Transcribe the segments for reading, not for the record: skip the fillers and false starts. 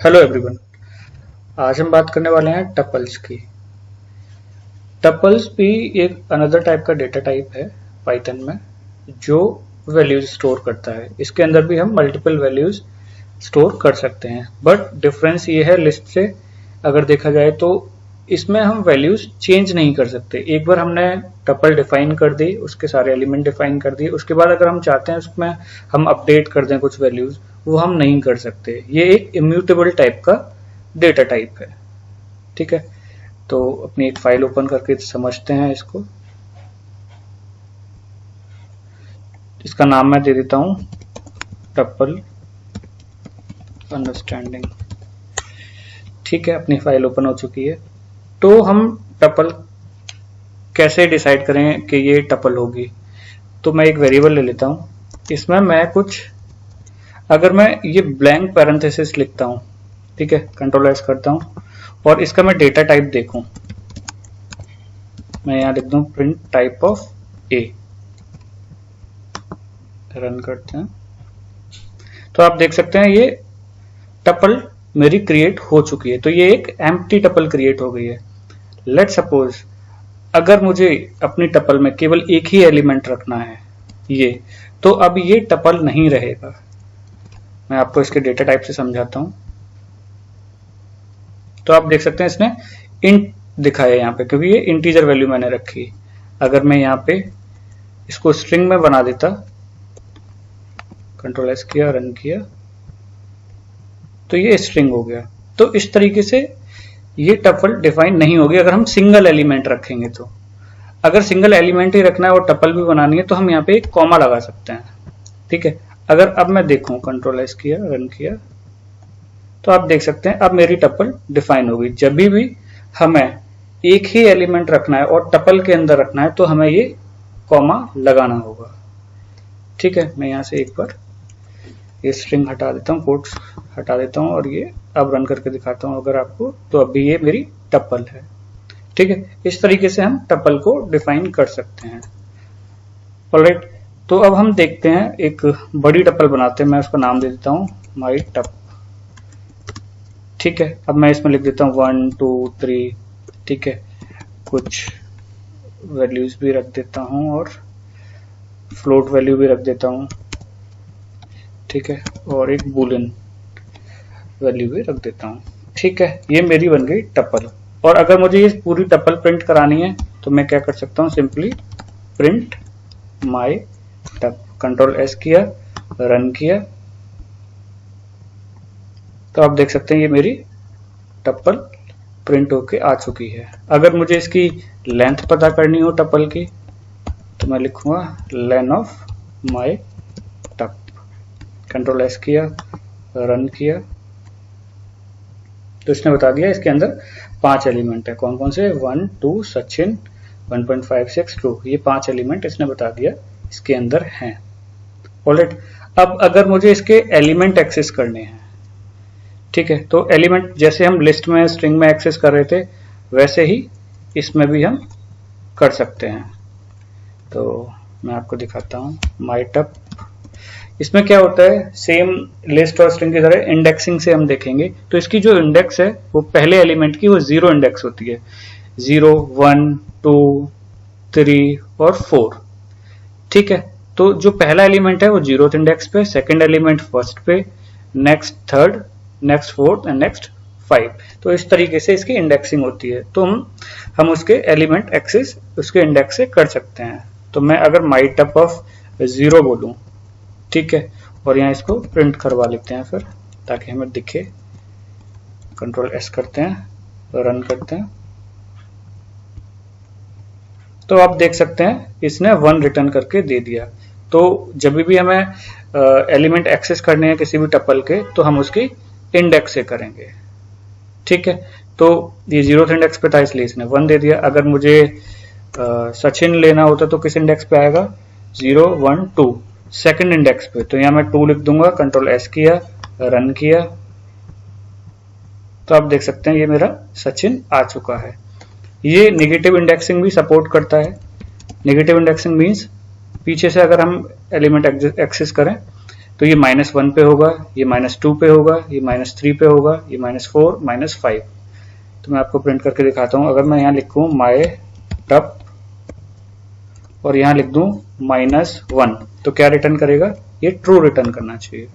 Hello everyone. आज हम बात करने वाले हैं टपल्स की। टपल्स भी एक अनदर टाइप का डेटा टाइप है पाइथन में जो वैल्यूज स्टोर करता है। इसके अंदर भी हम मल्टीपल वैल्यूज स्टोर कर सकते हैं, बट डिफरेंस ये है लिस्ट से अगर देखा जाए तो इसमें हम वैल्यूज चेंज नहीं कर सकते। एक बार हमने टपल डिफाइन कर दी, उसके सारे एलिमेंट डिफाइन कर दिए, उसके बाद अगर हम चाहते हैं उसमें हम अपडेट कर दें कुछ वैल्यूज, वो हम नहीं कर सकते। ये एक इम्यूटेबल टाइप का डेटा टाइप है। ठीक है, तो अपनी एक फाइल ओपन करके समझते हैं इसको। इसका नाम मैं दे देता हूं टपल अंडरस्टैंडिंग। ठीक है, अपनी फाइल ओपन हो चुकी है। तो हम टपल कैसे डिसाइड करें कि ये टपल होगी? तो मैं एक वेरिएबल ले लेता हूं, इसमें मैं कुछ, अगर मैं ये ब्लैंक पैरेंथेसिस लिखता हूं, ठीक है, कंट्रोल एस करता हूं और इसका मैं डेटा टाइप देखूं, मैं यहां लिख दूं print type of A, run करते हैं तो आप देख सकते हैं ये टपल मेरी क्रिएट हो चुकी है। तो ये एक एम्प्टी टपल क्रिएट हो गई है। लेट सपोज अगर मुझे अपनी टपल में केवल एक ही एलिमेंट रखना है ये, तो अब ये टपल नहीं रहेगा। मैं आपको इसके डेटा टाइप से समझाता हूं। तो आप देख सकते हैं इसने इंट दिखाया यहाँ पे, क्योंकि ये इंटीजर वैल्यू मैंने रखी। अगर मैं यहाँ पे इसको स्ट्रिंग में बना देता, कंट्रोल एस किया, रन किया, तो ये स्ट्रिंग हो गया। तो इस तरीके से ये टपल डिफाइन नहीं होगी अगर हम सिंगल एलिमेंट रखेंगे। तो अगर सिंगल एलिमेंट ही रखना है और टपल भी बनानी है तो हम यहाँ पे एक कॉमा लगा सकते हैं। ठीक है, अगर अब मैं देखूं, कंट्रोल एस किया, रन किया, तो आप देख सकते हैं अब मेरी टपल डिफाइन होगी। जब भी हमें एक ही एलिमेंट रखना है और टपल के अंदर रखना है तो हमें ये कॉमा लगाना होगा। ठीक है, मैं यहां से एक बार ये स्ट्रिंग हटा देता हूं, कोट्स हटा देता हूं और ये अब रन करके दिखाता हूं अगर आपको, तो अभी ये मेरी टपल है। ठीक है, इस तरीके से हम टपल को डिफाइन कर सकते हैं। ऑलराइट, तो अब हम देखते हैं एक बड़ी टपल बनाते हैं। मैं उसका नाम दे देता हूं माई टप। ठीक है, अब मैं इसमें लिख देता हूं 1 2 3। ठीक है, कुछ वैल्यूज भी रख देता हूं और फ्लोट वैल्यू भी रख देता हूं। ठीक है, और एक बूलियन वैल्यू भी रख देता हूं। ठीक है, ये मेरी बन गई टपल। और अगर मुझे ये पूरी टपल प्रिंट करानी है तो मैं क्या कर सकता हूं, simply print my tup, control S किया, रन किया, तो आप देख सकते हैं ये मेरी टपल प्रिंट होके आ चुकी है। अगर मुझे इसकी लेंथ पता करनी हो टपल की तो मैं लिखूंगा len of my tup, control S किया, रन किया, तो इसने बता दिया इसके अंदर 5 एलिमेंट है। कौन कौन से? 1 2 सचिन, 1.56 2, ये 5 एलिमेंट इसने बता दिया इसके अंदर हैं। ऑलराइट, अब अगर मुझे इसके एलिमेंट एक्सेस करने हैं, ठीक है, तो एलिमेंट जैसे हम लिस्ट में स्ट्रिंग में एक्सेस कर रहे थे वैसे ही इसमें भी हम कर सकते हैं। तो मैं आपको दिखाता हूं माई टप। इसमें क्या होता है, सेम लिस्ट और स्ट्रिंग की तरह इंडेक्सिंग से हम देखेंगे। तो इसकी जो इंडेक्स है वो पहले एलिमेंट की वो 0 इंडेक्स होती है, 0 1 2 3 और 4। ठीक है, तो जो पहला एलिमेंट है वो 0th इंडेक्स पे, सेकंड एलिमेंट फर्स्ट पे, next third, next fourth and next 5। तो इस तरीके से इसकी इंडेक्सिंग होती है। तो हम उसके एलिमेंट एक्सेस उसके इंडेक्स से कर सकते हैं। तो मैं अगर माई टप ऑफ 0 बोलूं, ठीक है, और यहाँ इसको प्रिंट करवा लेते हैं फिर ताकि हमें दिखे। कंट्रोल एस करते हैं, रन करते हैं, तो आप देख सकते हैं इसने 1 रिटर्न करके दे दिया। तो जब भी हमें एलिमेंट एक्सेस करने हैं किसी भी टपल के तो हम उसकी इंडेक्स से करेंगे। ठीक है, तो ये 0th इंडेक्स पे था इसलिए इसने 1 दे दिया। अगर मुझे सचिन लेना होता तो किस इंडेक्स पे आएगा? 0 1 2, सेकंड इंडेक्स पे, तो यहां मैं 2 लिख दूंगा, कंट्रोल एस किया, रन किया, तो आप देख सकते हैं ये मेरा सचिन आ चुका है। ये नेगेटिव इंडेक्सिंग भी सपोर्ट करता है। नेगेटिव इंडेक्सिंग मीन्स पीछे से अगर हम एलिमेंट एक्सेस करें तो ये -1 पे होगा, ये -2 पे होगा, ये -3 पे होगा, ये -4 -5। तो मैं आपको प्रिंट करके दिखाता हूं। अगर मैं यहाँ लिखूं माई टप और यहाँ लिख दूं -1 तो क्या रिटर्न करेगा? ये ट्रू रिटर्न करना चाहिए।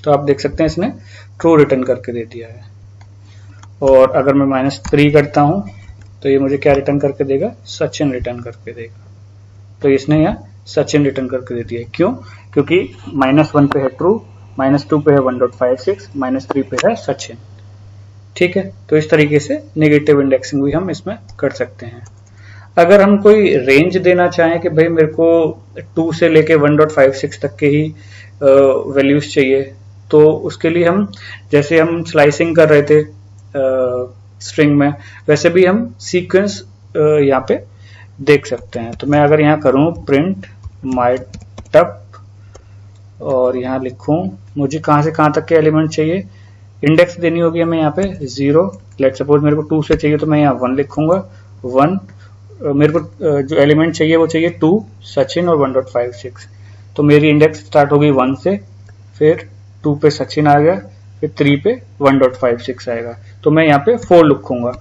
तो आप देख सकते हैं इसने ट्रू रिटर्न करके दे दिया है। और अगर मैं -3 करता हूं तो ये मुझे क्या रिटर्न करके देगा? सचिन रिटर्न करके देगा। तो इसने यहाँ सचिन रिटर्न करके दे दिया है। क्यों? क्योंकि -1 पे है ट्रू, -2 पे है 1.56, -3 पे है सचिन। ठीक है, तो इस तरीके से नेगेटिव इंडेक्सिंग भी हम इसमें कर सकते हैं। अगर हम कोई रेंज देना चाहें कि भाई मेरे को 2 से लेके 1.56 तक के ही वैल्यूज चाहिए, तो उसके लिए हम जैसे हम स्लाइसिंग कर रहे थे स्ट्रिंग में, वैसे भी हम सीक्वेंस यहाँ पे देख सकते हैं। तो मैं अगर यहाँ करूँ प्रिंट माई टप और यहाँ लिखूं मुझे कहाँ से कहाँ तक के एलिमेंट चाहिए, इंडेक्स देनी होगी हमें यहाँ पे 0। लेट सपोज मेरे को 2 से चाहिए तो मैं यहाँ 1 लिखूंगा। 1 मेरे को जो एलिमेंट चाहिए वो चाहिए 2 सचिन और 1.56। तो मेरी इंडेक्स स्टार्ट होगी 1 से, फिर 2 पे सचिन आ गया, फिर 3 पे 1.56 आएगा। तो मैं यहाँ पे 4 लिखूंगा।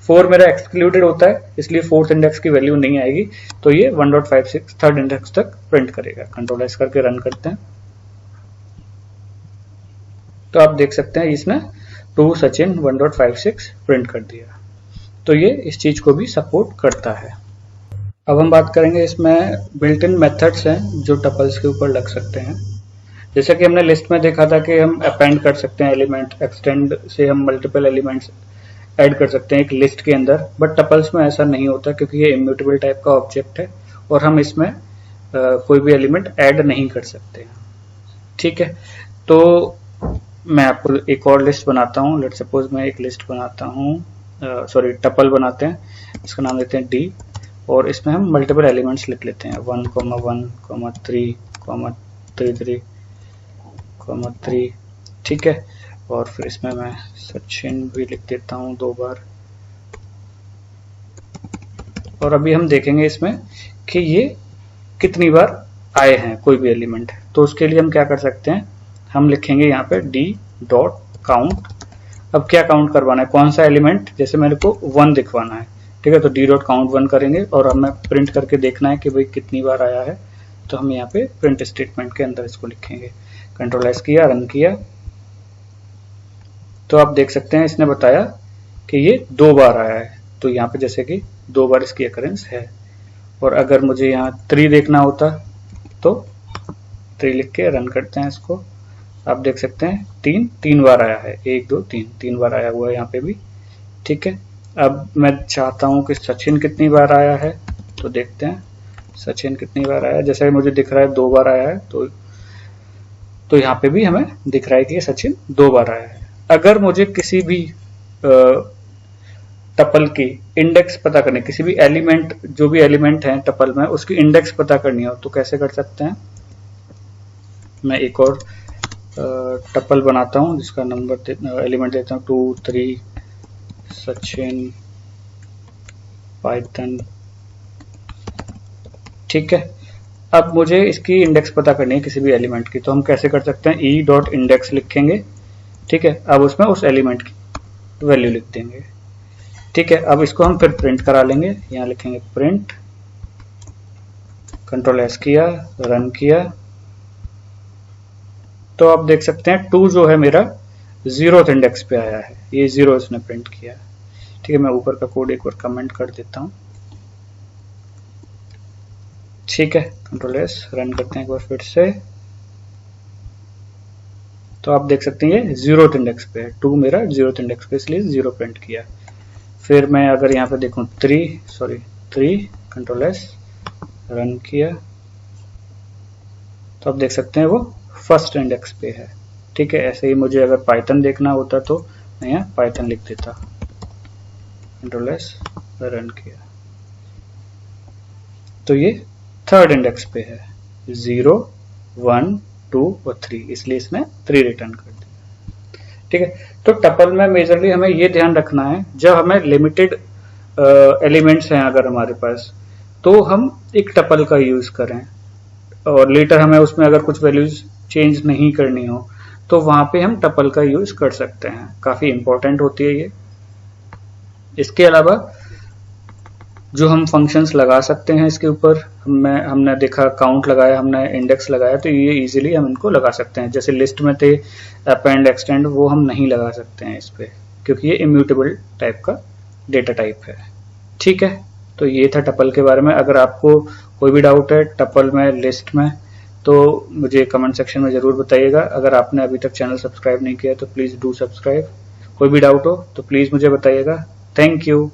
4 मेरा एक्सक्लूडेड होता है, इसलिए फोर्थ इंडेक्स की वैल्यू नहीं आएगी। तो ये 1.56 थर्ड इंडेक्स तक प्रिंट करेगा। कंट्रोल एस करके रन करते हैं तो आप देख सकते हैं इसने 2 सचिन 1.56 प्रिंट कर दिया। तो ये इस चीज को भी सपोर्ट करता है। अब हम बात करेंगे इसमें बिल्ट इन मेथड्स हैं जो टपल्स के ऊपर लग सकते हैं। जैसा कि हमने लिस्ट में देखा था कि हम अपेंड कर सकते हैं एलिमेंट, एक्सटेंड से हम मल्टीपल एलिमेंट्स ऐड कर सकते हैं एक लिस्ट के अंदर, बट टपल्स में ऐसा नहीं होता क्योंकि ये इम्यूटेबल टाइप का ऑब्जेक्ट है और हम इसमें कोई भी एलिमेंट ऐड नहीं कर सकते। ठीक है, तो मैं आपको एक और लिस्ट बनाता हूँ। लेट सपोज मैं एक लिस्ट बनाता हूँ, सॉरी टपल बनाते हैं, इसका नाम देते हैं डी, और इसमें हम मल्टीपल एलिमेंट्स लिख लेते हैं 1, 1, 3, 3, ठीक है। और फिर इसमें मैं सचिन भी लिख देता हूँ 2 बार। और अभी हम देखेंगे इसमें कि ये कितनी बार आए हैं कोई भी एलिमेंट। तो उसके लिए हम क्या कर सकते हैं, हम लिखेंगे यहाँ पे d डॉट काउंट। अब क्या काउंट करवाना है, कौन सा एलिमेंट, जैसे मेरे को 1 दिखवाना है, ठीक है, तो d डॉट काउंट 1 करेंगे और हमें प्रिंट करके देखना है कि भाई कितनी बार आया है। तो हम यहाँ पे प्रिंट स्टेटमेंट के अंदर इसको लिखेंगे। कंट्रोल एस किया, रन किया, तो आप देख सकते हैं इसने बताया कि ये 2 बार आया है। तो यहाँ पे जैसे कि 2 बार इसकी अकरेंस है। और अगर मुझे यहाँ 3 देखना होता तो 3 लिख के रन करते हैं इसको। आप देख सकते हैं 3 बार आया है, 1 2 3 बार आया हुआ है यहाँ पे भी। ठीक है, अब मैं चाहता हूँ कि सचिन कितनी बार आया है, तो देखते हैं सचिन कितनी बार आया है। जैसे मुझे दिख रहा है 2 बार आया है, तो यहाँ पे भी हमें दिख रहा है कि सचिन 2 बार आया है। अगर मुझे किसी भी टपल की इंडेक्स पता करनी, किसी भी एलिमेंट, जो भी एलिमेंट है टपल में, उसकी इंडेक्स पता करनी हो तो कैसे कर सकते हैं। मैं एक और टपल बनाता हूं जिसका नंबर एलिमेंट देता हूं 2 3 सचिन पाइथन। ठीक है, अब मुझे इसकी इंडेक्स पता करनी है किसी भी एलिमेंट की, तो हम कैसे कर सकते हैं, ई डॉट इंडेक्स लिखेंगे। ठीक है, अब उसमें उस एलिमेंट की वैल्यू लिख देंगे। ठीक है, अब इसको हम फिर प्रिंट करा लेंगे। यहाँ लिखेंगे प्रिंट, कंट्रोल एस किया, रन किया, तो आप देख सकते हैं 2 जो है मेरा 0th इंडेक्स पे आया है, ये 0 इसने प्रिंट किया। ठीक है, मैं ऊपर का कोड एक बार कमेंट कर देता हूं। ठीक है, कंट्रोल एस, रन करते हैं एक बार फिर से, तो आप देख सकते हैं ये 0th इंडेक्स पे है, 2 मेरा 0th इंडेक्स पे, इसलिए 0 प्रिंट किया। फिर मैं अगर यहाँ पे देखूं 3, कंट्रोल एस, रन किया, तो आप देख सकते हैं वो फर्स्ट इंडेक्स पे है। ठीक है, ऐसे ही मुझे अगर पाइथन देखना होता तो मैं यहाँ पाइथन लिख देता, कंट्रोल एस, रन किया, तो ये थर्ड इंडेक्स पे है, 0 1 2 और 3, इसलिए इसने 3 रिटर्न कर दिया। ठीक है, तो टपल में मेजरली हमें ये ध्यान रखना है, जब हमें लिमिटेड एलिमेंट्स हैं अगर हमारे पास, तो हम एक टपल का यूज करें। और लेटर हमें उसमें अगर कुछ वैल्यूज चेंज नहीं करनी हो तो वहां पे हम टपल का यूज कर सकते हैं। काफी इंपॉर्टेंट होती है ये। इसके अलावा जो हम फंक्शंस लगा सकते हैं इसके ऊपर, हमने देखा काउंट लगाया, हमने इंडेक्स लगाया, तो ये इजीली हम इनको लगा सकते हैं। जैसे लिस्ट में थे अपेंड एक्सटेंड, वो हम नहीं लगा सकते हैं इस पे क्योंकि ये इम्यूटेबल टाइप का डेटा टाइप है। ठीक है, तो ये था टपल के बारे में। अगर आपको कोई भी डाउट है टपल में, लिस्ट में, तो मुझे कमेंट सेक्शन में जरूर बताइएगा। अगर आपने अभी तक चैनल सब्सक्राइब नहीं किया तो प्लीज डू सब्सक्राइब। कोई भी डाउट हो तो प्लीज मुझे बताइएगा। Thank you.